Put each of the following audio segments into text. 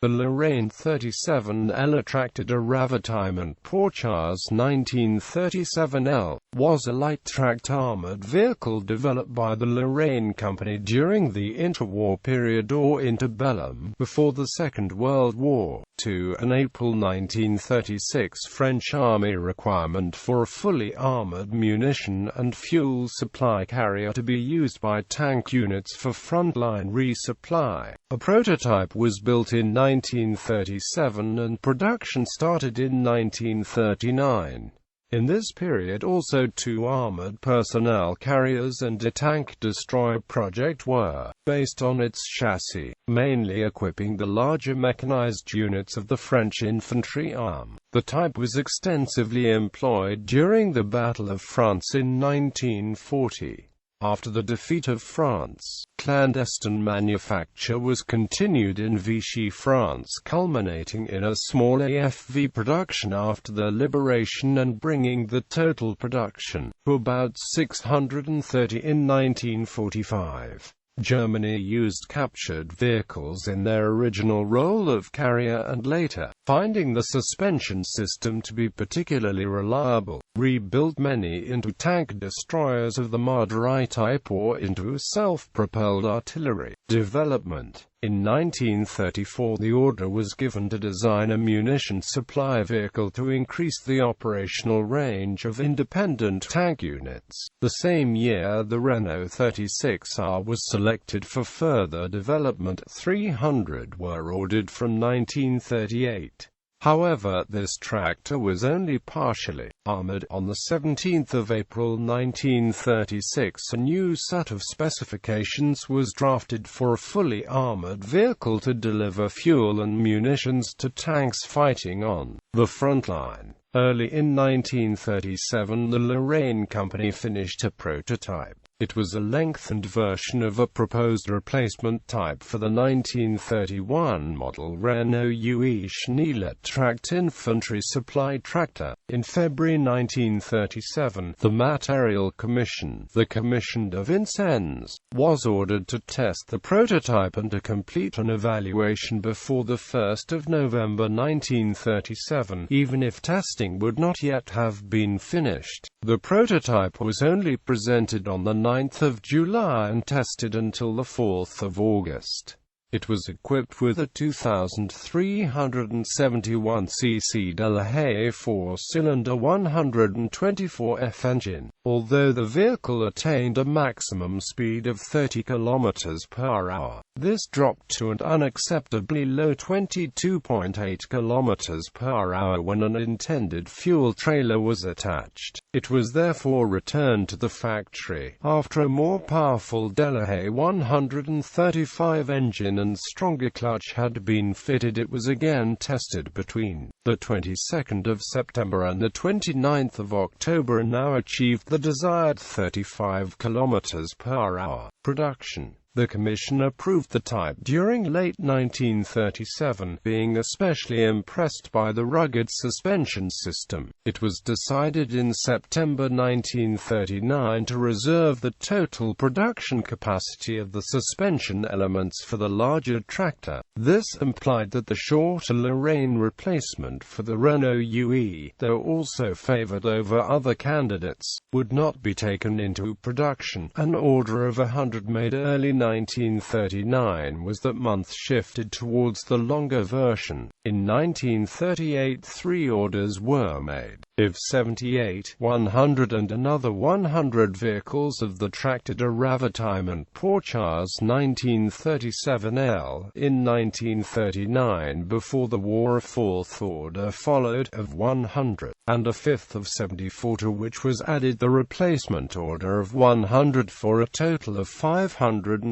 The Lorraine 37L attracted a ravitaillement pour chars 1937L, was a light-tracked armoured vehicle developed by the Lorraine Company during the Interwar period or Interbellum, before the Second World War, to an April 1936 French Army requirement for a fully armoured munition and fuel supply carrier to be used by tank units for frontline resupply. A prototype was built in 1937 and production started in 1939. In this period also two armoured personnel carriers and a tank destroyer project were based on its chassis, mainly equipping the larger mechanised units of the French Infantry arm. The type was extensively employed during the Battle of France in 1940. After the defeat of France, clandestine manufacture was continued in Vichy France, culminating in a small AFV production after the liberation and bringing the total production to about 630 in 1945. Germany used captured vehicles in their original role of carrier and later, finding the suspension system to be particularly reliable, rebuilt many into tank destroyers of the Marder type or into self-propelled artillery. Development. In 1934 the order was given to design a munition supply vehicle to increase the operational range of independent tank units. The same year the Renault 36R was selected for further development. 300 were ordered from 1938. However, this tractor was only partially armoured. On 17 April 1936 a new set of specifications was drafted for a fully armoured vehicle to deliver fuel and munitions to tanks fighting on the front line. Early in 1937 the Lorraine Company finished a prototype. It was a lengthened version of a proposed replacement type for the 1931 model Renault UE Schneelett-tracked infantry supply tractor. In February 1937, the Material Commission, the Commission de Vincennes, was ordered to test the prototype and to complete an evaluation before the 1st of November 1937, even if testing would not yet have been finished. The prototype was only presented on the 9th of July and tested until the 4th of August. It was equipped with a 2,371 cc Delahaye 4-cylinder 124F engine, although the vehicle attained a maximum speed of 30 km per hour. This dropped to an unacceptably low 22.8 km per hour when an intended fuel trailer was attached. It was therefore returned to the factory. After a more powerful Delahaye 135 engine and stronger clutch had been fitted, it was again tested between the 22nd of September and the 29th of October and now achieved the desired 35 km per hour. Production. The Commission approved the type during late 1937, being especially impressed by the rugged suspension system. It was decided in September 1939 to reserve the total production capacity of the suspension elements for the larger tractor. This implied that the shorter Lorraine replacement for the Renault UE, though also favored over other candidates, would not be taken into production. An order of 100 made early 1939 was that month shifted towards the longer version. In 1938 3 orders were made. Of 78, 100 and another 100 vehicles of the Tracteur ravitaillement pour chars 1937L. In 1939 before the war a 4th order followed, of 100, and a 5th of 74 to which was added the replacement order of 100 for a total of 552.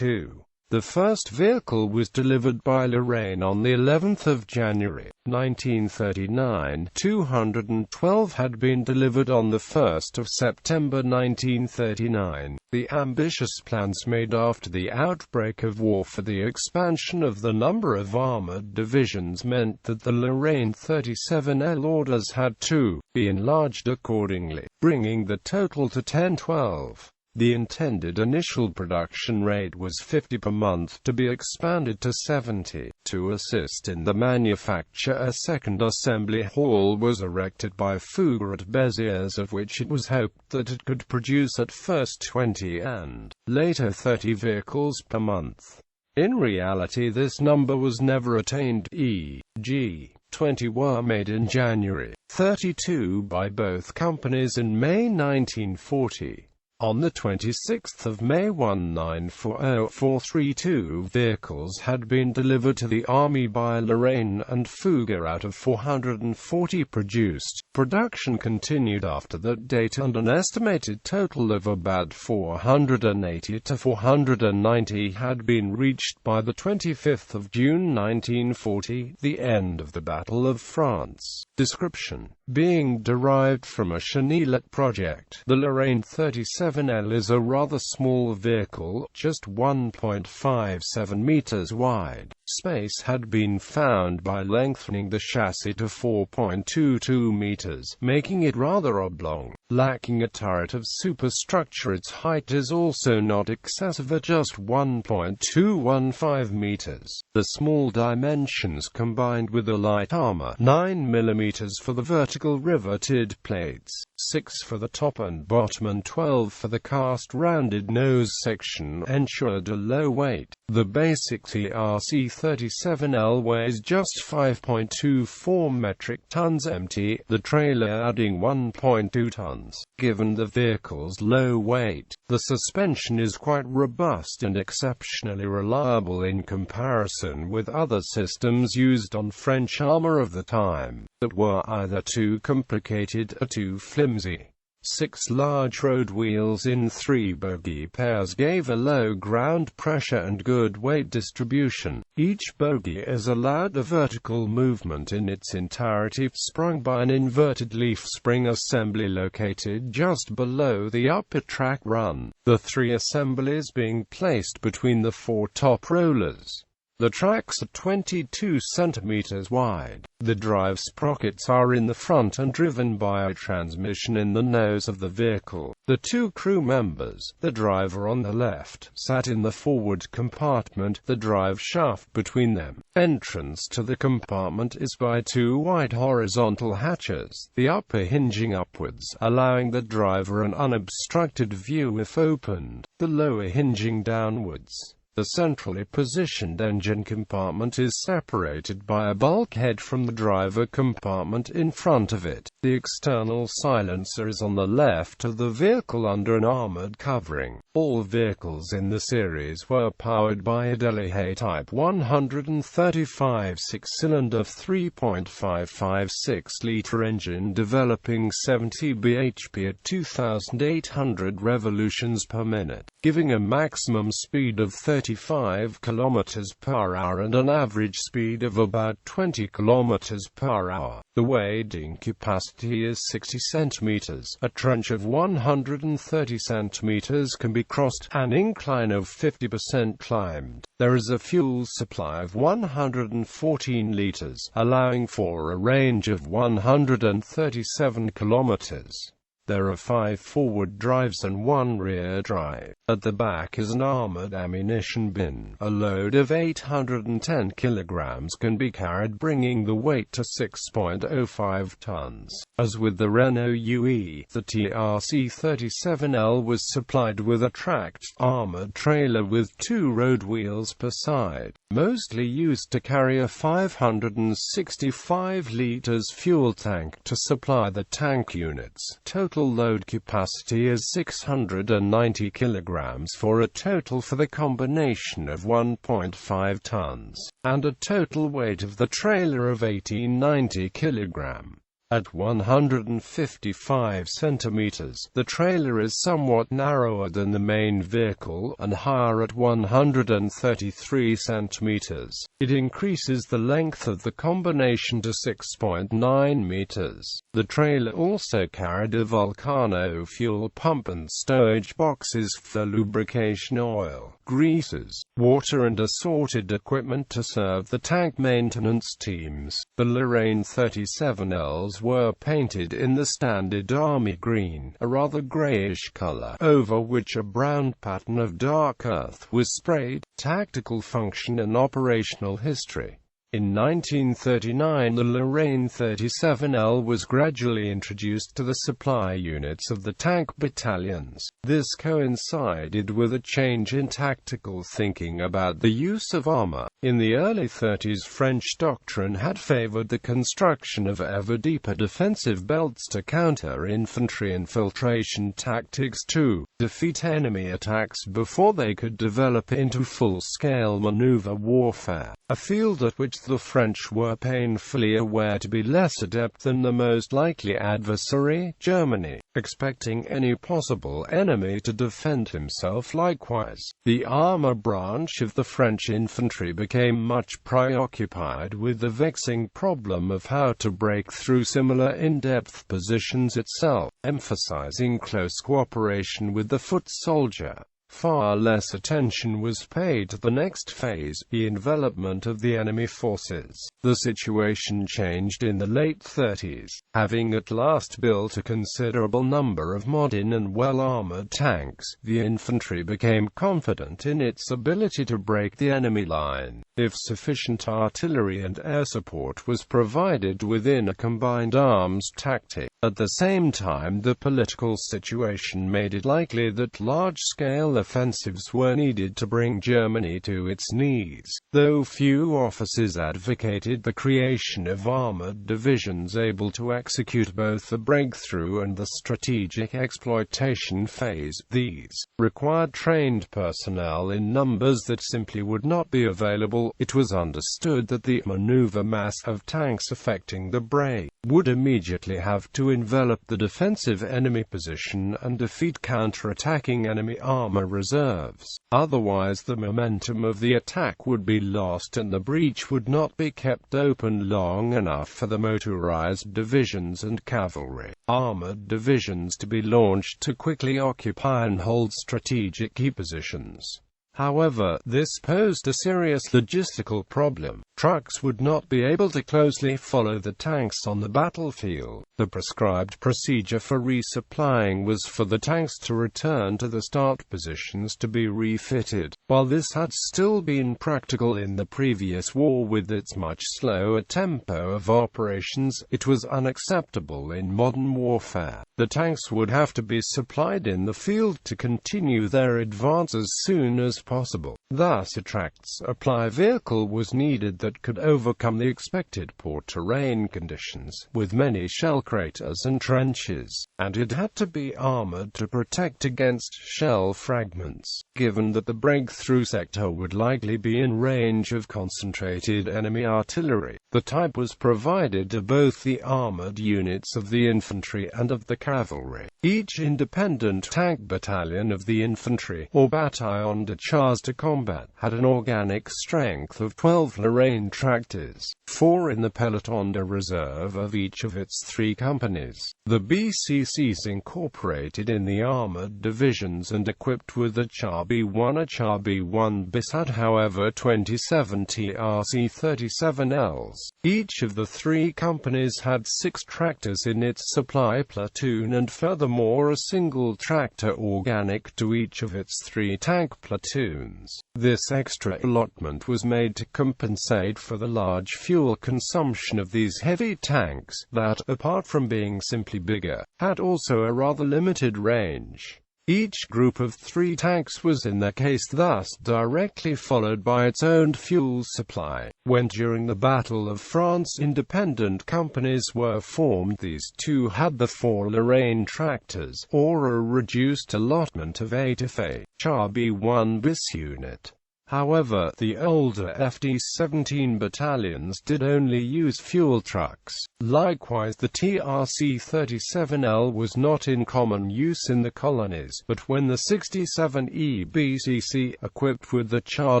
The first vehicle was delivered by Lorraine on the 11th of January, 1939. 212 had been delivered on the 1st of September 1939. The ambitious plans made after the outbreak of war for the expansion of the number of armoured divisions meant that the Lorraine 37L orders had to be enlarged accordingly, bringing the total to 1012. The intended initial production rate was 50 per month, to be expanded to 70. To assist in the manufacture, a second assembly hall was erected by Fugger at Béziers, of which it was hoped that it could produce at first 20 and later 30 vehicles per month. In reality, this number was never attained, e.g. 20 were made in January, 32 by both companies in May 1940. On the 26th of May 1940, vehicles had been delivered to the Army by Lorraine and Fugger out of 440 produced. Production continued after that date, and an estimated total of about 480 to 490 had been reached by the 25th of June 1940, the end of the Battle of France. Description: being derived from a chenillet project, the Lorraine 37L is a rather small vehicle, just 1.57 meters wide. Space had been found by lengthening the chassis to 4.22 meters, making it rather oblong. Lacking a turret of superstructure, its height is also not excessive at just 1.215 meters. The small dimensions, combined with the light armor, 9 mm for the vertical riveted plates, 6 for the top and bottom and 12 for the cast rounded nose section, ensured a low weight. The basic TRC-37L weighs just 5.24 metric tons empty, the trailer adding 1.2 tons. Given the vehicle's low weight, the suspension is quite robust and exceptionally reliable in comparison with other systems used on French armor of the time, that were either too complicated or too flimsy. 6 large road wheels in 3 bogie pairs gave a low ground pressure and good weight distribution. Each bogie is allowed a vertical movement in its entirety, sprung by an inverted leaf spring assembly located just below the upper track run, the 3 assemblies being placed between the 4 top rollers. The tracks are 22 centimeters wide. The drive sprockets are in the front and driven by a transmission in the nose of the vehicle. The 2 crew members, the driver on the left, sat in the forward compartment, the drive shaft between them. Entrance to the compartment is by 2 wide horizontal hatches, the upper hinging upwards, allowing the driver an unobstructed view if opened, the lower hinging downwards. The centrally positioned engine compartment is separated by a bulkhead from the driver compartment in front of it. The external silencer is on the left of the vehicle under an armored covering. All vehicles in the series were powered by a Delahaye Type 135 6-cylinder 3.556-liter engine developing 70 bhp at 2,800 revolutions per minute, giving a maximum speed of 35 km per hour and an average speed of about 20 km per hour. The wading capacity is 60 centimeters. A trench of 130 centimeters can be crossed, an incline of 50% climbed. There is a fuel supply of 114 liters, allowing for a range of 137 kilometers. There are 5 forward drives and 1 rear drive. At the back is an armored ammunition bin. A load of 810 kilograms can be carried, bringing the weight to 6.05 tons. As with the Renault UE, the TRC-37L was supplied with a tracked, armored trailer with 2 road wheels per side, mostly used to carry a 565 liters fuel tank to supply the tank units. Total load capacity is 690 kilograms for a total for the combination of 1.5 tons, and a total weight of the trailer of 1890 kilograms. At 155 centimeters, the trailer is somewhat narrower than the main vehicle, and higher at 133 centimeters. It increases the length of the combination to 6.9 meters. The trailer also carried a Volcano fuel pump and stowage boxes for lubrication oil, greases, water and assorted equipment to serve the tank maintenance teams. The Lorraine 37Ls battalions were painted in the standard army green, a rather greyish colour, over which a brown pattern of dark earth was sprayed. Tactical function and operational history. In 1939 the Lorraine 37L was gradually introduced to the supply units of the tank battalions. This coincided with a change in tactical thinking about the use of armor. In the early 30s, French doctrine had favored the construction of ever deeper defensive belts to counter infantry infiltration tactics to defeat enemy attacks before they could develop into full-scale maneuver warfare, a field at which the French were painfully aware to be less adept than the most likely adversary, Germany, expecting any possible enemy to defend himself likewise. The armor branch of the French infantry became much preoccupied with the vexing problem of how to break through similar in-depth positions itself, emphasizing close cooperation with the foot soldier. Far less attention was paid to the next phase, the envelopment of the enemy forces. The situation changed in the late 30s. Having at last built a considerable number of modern and well-armored tanks, the infantry became confident in its ability to break the enemy line, if sufficient artillery and air support was provided within a combined arms tactic. At the same time, the political situation made it likely that large-scale offensives were needed to bring Germany to its knees, though few officers advocated the creation of armored divisions able to execute both the breakthrough and the strategic exploitation phase. These required trained personnel in numbers that simply would not be available. It was understood that the maneuver mass of tanks affecting the Bray would immediately have to envelop the defensive enemy position and defeat counter-attacking enemy armor reserves. Otherwise the momentum of the attack would be lost and the breach would not be kept open long enough for the motorized divisions and cavalry armored divisions to be launched to quickly occupy and hold strategic key positions. However, this posed a serious logistical problem. Trucks would not be able to closely follow the tanks on the battlefield. The prescribed procedure for resupplying was for the tanks to return to the start positions to be refitted. While this had still been practical in the previous war with its much slower tempo of operations, it was unacceptable in modern warfare. The tanks would have to be supplied in the field to continue their advance as soon as possible. Thus a tractor-supply vehicle was needed that could overcome the expected poor terrain conditions, with many shell craters and trenches, and it had to be armored to protect against shell fragments, given that the breakthrough sector would likely be in range of concentrated enemy artillery. The type was provided to both the armored units of the infantry and of the cavalry. Each independent tank battalion of the infantry, or bataillon de chars de combat, had an organic strength of 12 Lorraine tractors, 4 in the peloton de reserve of each of its 3 companies. The BCCs incorporated in the armored divisions and equipped with a char B1. A char B1 bis had however 27 TRC-37Ls. Each of the 3 companies had 6 tractors in its supply platoon and furthermore a single tractor organic to each of its 3 tank platoons. This extra allotment was made to compensate for the large fuel consumption of these heavy tanks that, apart from being simply bigger, had also a rather limited range. Each group of 3 tanks was in their case thus directly followed by its own fuel supply. When during the Battle of France independent companies were formed, these 2 had the 4 Lorraine tractors, or a reduced allotment of 8 if a char B1 bis unit. However, the older FD-17 battalions did only use fuel trucks. Likewise, the TRC-37L was not in common use in the colonies, but when the 67E BCC, equipped with the char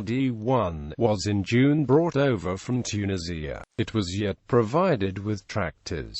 D1, was in June brought over from Tunisia, it was yet provided with tractors.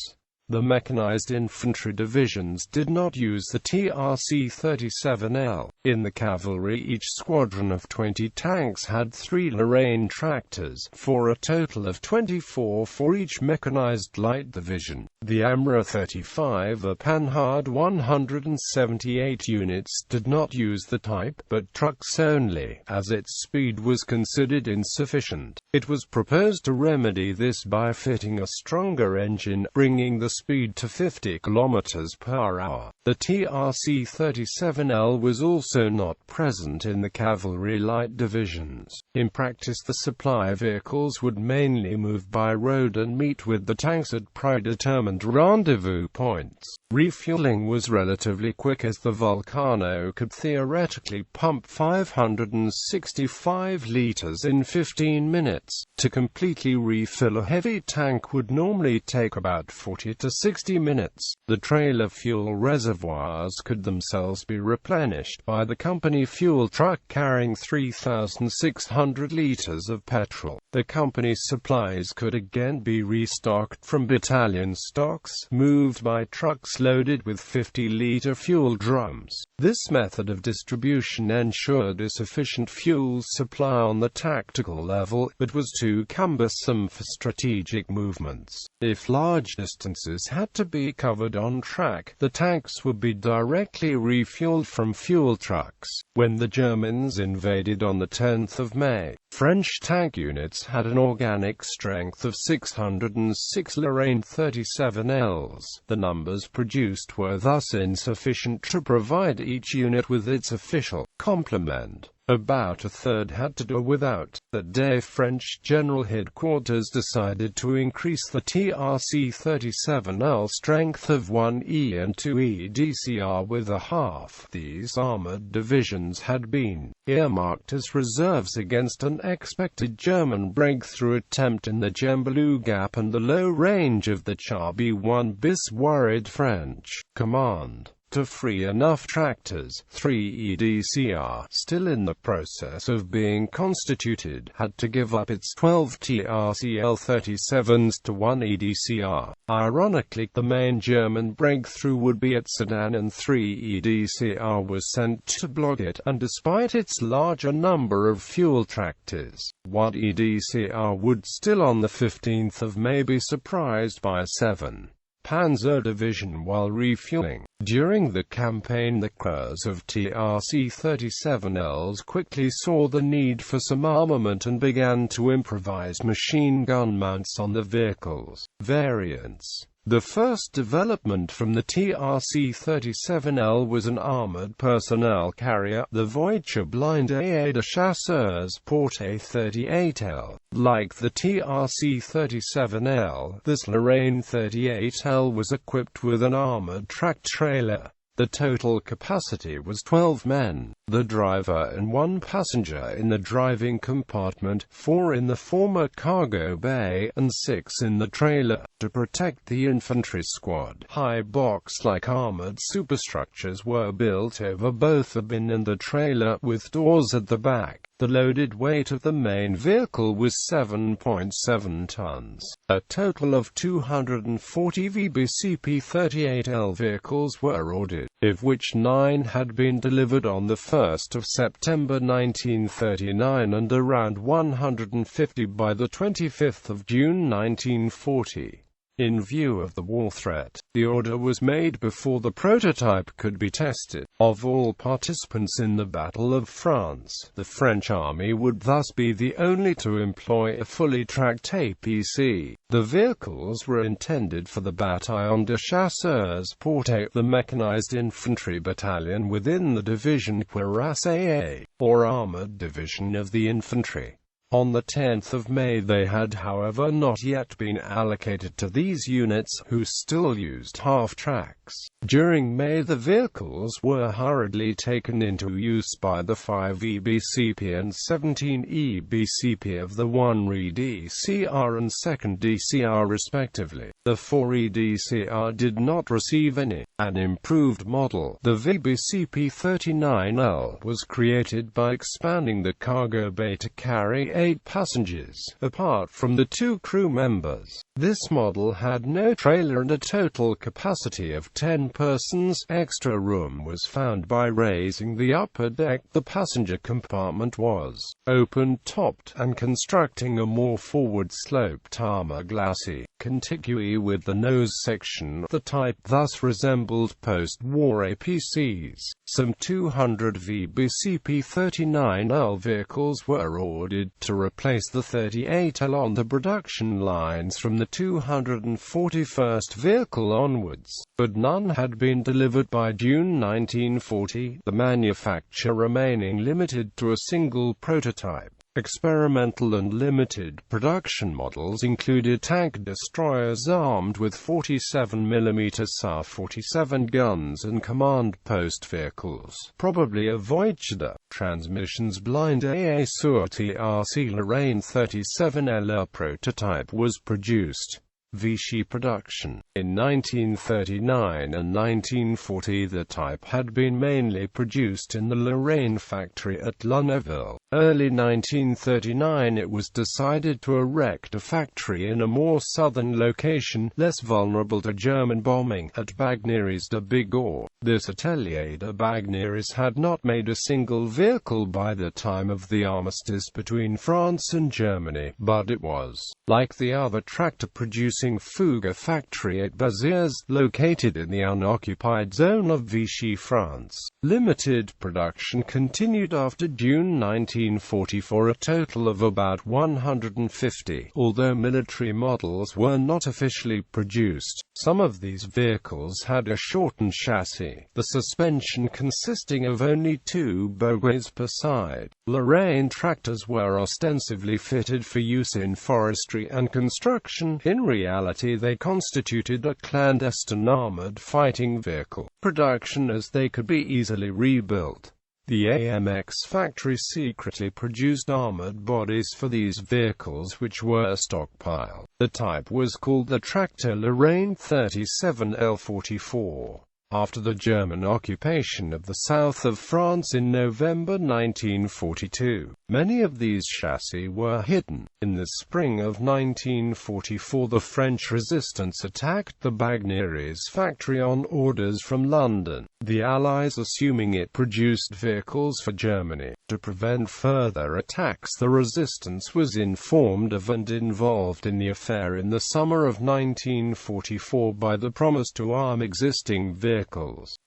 The mechanized infantry divisions did not use the TRC-37L. In the cavalry, each squadron of 20 tanks had 3 Lorraine tractors, for a total of 24 for each mechanized light division. The AMRA 35, a Panhard 178 units, did not use the type, but trucks only, as its speed was considered insufficient. It was proposed to remedy this by fitting a stronger engine, bringing the speed to 50 km per hour. The TRC-37L was also not present in the cavalry light divisions. In practice, the supply vehicles would mainly move by road and meet with the tanks at predetermined rendezvous points. Refueling was relatively quick, as the Volcano could theoretically pump 565 liters in 15 minutes. To completely refill a heavy tank would normally take about 40 to 60 minutes. The trailer fuel reservoirs could themselves be replenished by the company fuel truck carrying 3,600 liters of petrol. The company's supplies could again be restocked from battalion stocks, moved by trucks loaded with 50-liter fuel drums. This method of distribution ensured a sufficient fuel supply on the tactical level, but was too cumbersome for strategic movements. If large distances had to be covered on track, the tanks would be directly refueled from fuel trucks. When the Germans invaded on the 10th of May, French tank units had an organic strength of 606 Lorraine 37Ls. The numbers produced were thus insufficient to provide each unit with its official complement. About a third had to do without. That day, French General Headquarters decided to increase the TRC-37L strength of 1E and 2E DCR with a half. These armored divisions had been earmarked as reserves against an expected German breakthrough attempt in the Gembloux Gap and the low range of the Char B1 bis worried French command to free enough tractors. 3 EDCR, still in the process of being constituted, had to give up its 12 TRCL-37s to 1 EDCR. Ironically, the main German breakthrough would be at Sedan, and 3 EDCR was sent to block it, and despite its larger number of fuel tractors, 1 EDCR would still on the 15th of May be surprised by a 7 Panzer Division while refueling. During the campaign, the crews of TRC-37Ls quickly saw the need for some armament and began to improvise machine gun mounts on the vehicles' variants. The first development from the TRC-37L was an armored personnel carrier, the resupply.A de chassis.A 38L. Like the TRC-37L, this Lorraine 38L was equipped with an armored track trailer. The total capacity was 12 men, the driver and 1 passenger in the driving compartment, 4 in the former cargo bay, and 6 in the trailer. To protect the infantry squad, high box-like armored superstructures were built over both the bin and the trailer, with doors at the back. The loaded weight of the main vehicle was 7.7 tons. A total of 240 VBCP-38L vehicles were ordered, of which 9 had been delivered on the 1st of September 1939 and around 150 by the 25th of June 1940. In view of the war threat, the order was made before the prototype could be tested. Of all participants in the Battle of France, the French army would thus be the only to employ a fully tracked APC. The vehicles were intended for the Bataillon de Chasseurs-Portée, the mechanized infantry battalion within the division cuirassé, or armored division of the infantry. On the 10th of May they had however not yet been allocated to these units, who still used half-tracks. During May the vehicles were hurriedly taken into use by the 5 EBCP and 17 EBCP of the 1 EDCR and 2nd DCR respectively. The 4 EDCR did not receive any. An improved model, the VBCP-39L, was created by expanding the cargo bay to carry 8 passengers, apart from the 2 crew members. This model had no trailer and a total capacity of 10 persons. Extra room was found by raising the upper deck. The passenger compartment was open-topped and constructing a more forward-sloped armor glacis, contiguous with the nose section. The type thus resembled post-war APCs. Some 200 VBCP-39L vehicles were ordered to replace the 38L on the production lines from the 241st vehicle onwards, but none had been delivered by June 1940, the manufacture remaining limited to a single prototype. Experimental and limited production models included tank destroyers armed with 47mm SAR-47 guns and command post vehicles, probably a Voyager. Transmissions blind AA sur TRC Lorraine 37L prototype was produced. Vichy production. In 1939 and 1940 the type had been mainly produced in the Lorraine factory at Lunéville. Early 1939 it was decided to erect a factory in a more southern location, less vulnerable to German bombing, at Bagneres de Bigorre. This Atelier de Bagneres had not made a single vehicle by the time of the armistice between France and Germany, but it was, like the other tractor-producing Fouga factory at Béziers, located in the unoccupied zone of Vichy, France. Limited production continued after June 1944, a total of about 150, although military models were not officially produced. Some of these vehicles had a shortened chassis, the suspension consisting of only 2 bogies per side. Lorraine tractors were ostensibly fitted for use in forestry and construction. In reality they constituted a clandestine armored fighting vehicle production, as they could be easily rebuilt. The AMX factory secretly produced armored bodies for these vehicles which were stockpiled. The type was called the Tracteur Lorraine 37L44. After the German occupation of the south of France in November 1942, many of these chassis were hidden. In the spring of 1944 the French resistance attacked the Bagneres factory on orders from London, the Allies assuming it produced vehicles for Germany. To prevent further attacks, the resistance was informed of and involved in the affair in the summer of 1944 by the promise to arm existing vehicles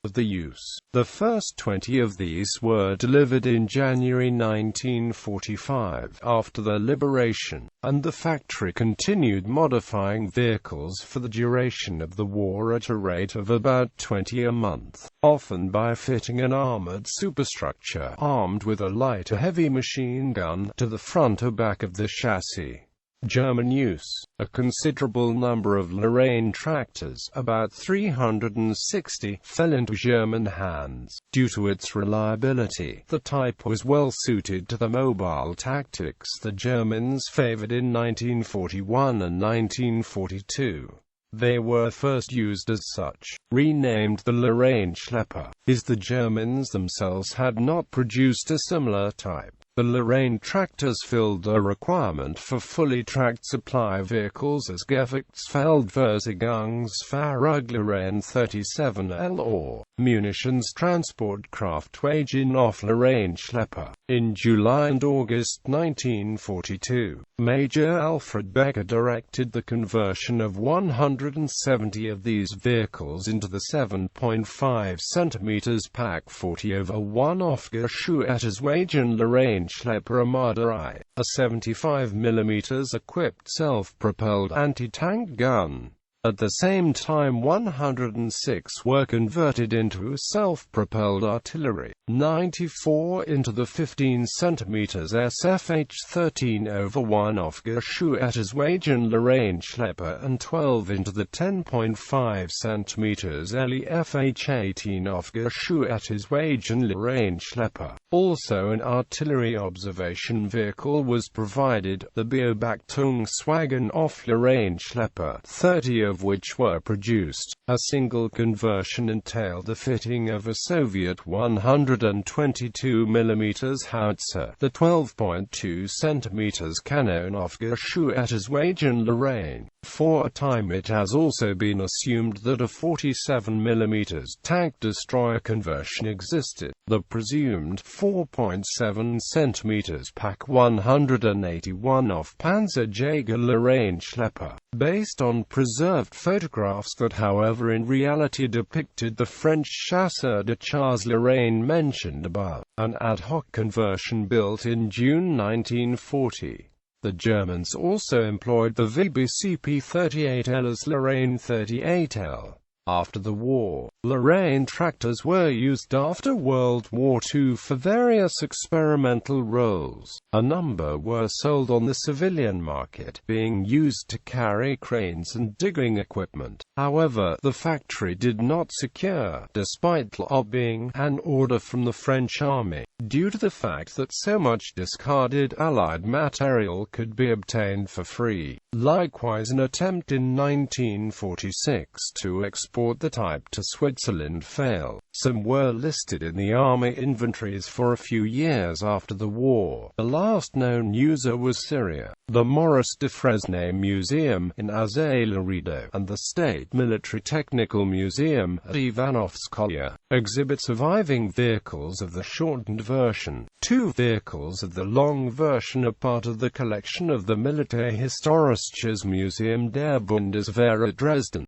of the use. The first 20 of these were delivered in January 1945, after their liberation, and the factory continued modifying vehicles for the duration of the war at a rate of about 20 a month, often by fitting an armored superstructure, armed with a light or heavy machine gun, to the front or back of the chassis. German use. A considerable number of Lorraine tractors, about 360, fell into German hands. Due to its reliability, the type was well suited to the mobile tactics the Germans favored in 1941 and 1942. They were first used as such, renamed the Lorraine Schlepper, as the Germans themselves had not produced a similar type. The Lorraine tractors filled a requirement for fully tracked supply vehicles as Gewichtsfeldversorgungsfahrzeug Lorraine 37L or munitions transport Kraftwagen auf Lorraine Schlepper. In July and August 1942, Major Alfred Becker directed the conversion of 170 of these vehicles into the 7.5 cm Pak 40/1 Aufgeschütteswagen Lorraine Schlepper Armada I, a 75mm equipped self-propelled anti-tank gun. At the same time 106 were converted into self-propelled artillery, 94 into the 15 cm SFH-13/1 Aufgeschütteswagen Lorraine Schlepper and 12 into the 10.5 cm LEFH-18 Aufgeschütteswagen Lorraine Schlepper. Also an artillery observation vehicle was provided, the Beobachtungswagen auf Lorraine Schlepper, 30 of which were produced. A single conversion entailed the fitting of a Soviet 100 122mm howitzer, the 12.2 cm cannon of Duch.seb, Lorraine. For a time it has also been assumed that a 47mm tank destroyer conversion existed. The presumed 4.7 cm Pak 181 of Panzerjäger Lorraine Schlepper, based on preserved photographs that however in reality depicted the French chassis de chars Lorraine mentioned above, an ad hoc conversion built in June 1940. The Germans also employed the VBCP 38L as Lorraine 38L. After the war, Lorraine tractors were used after World War II for various experimental roles. A number were sold on the civilian market, being used to carry cranes and digging equipment. However, the factory did not secure, despite lobbying, an order from the French army, due to the fact that so much discarded Allied material could be obtained for free. Likewise, an attempt in 1946 to export the type to Switzerland failed. Some were listed in the army inventories for a few years after the war. The last known user was Syria. The Maurice de Fresnay Museum in Azay-le-Rideau and the State Military Technical Museum at Ivanovskoye exhibit surviving vehicles of the shortened version. 2 vehicles of the long version are part of the collection of the Militärhistorisches Museum der Bundeswehr at Dresden.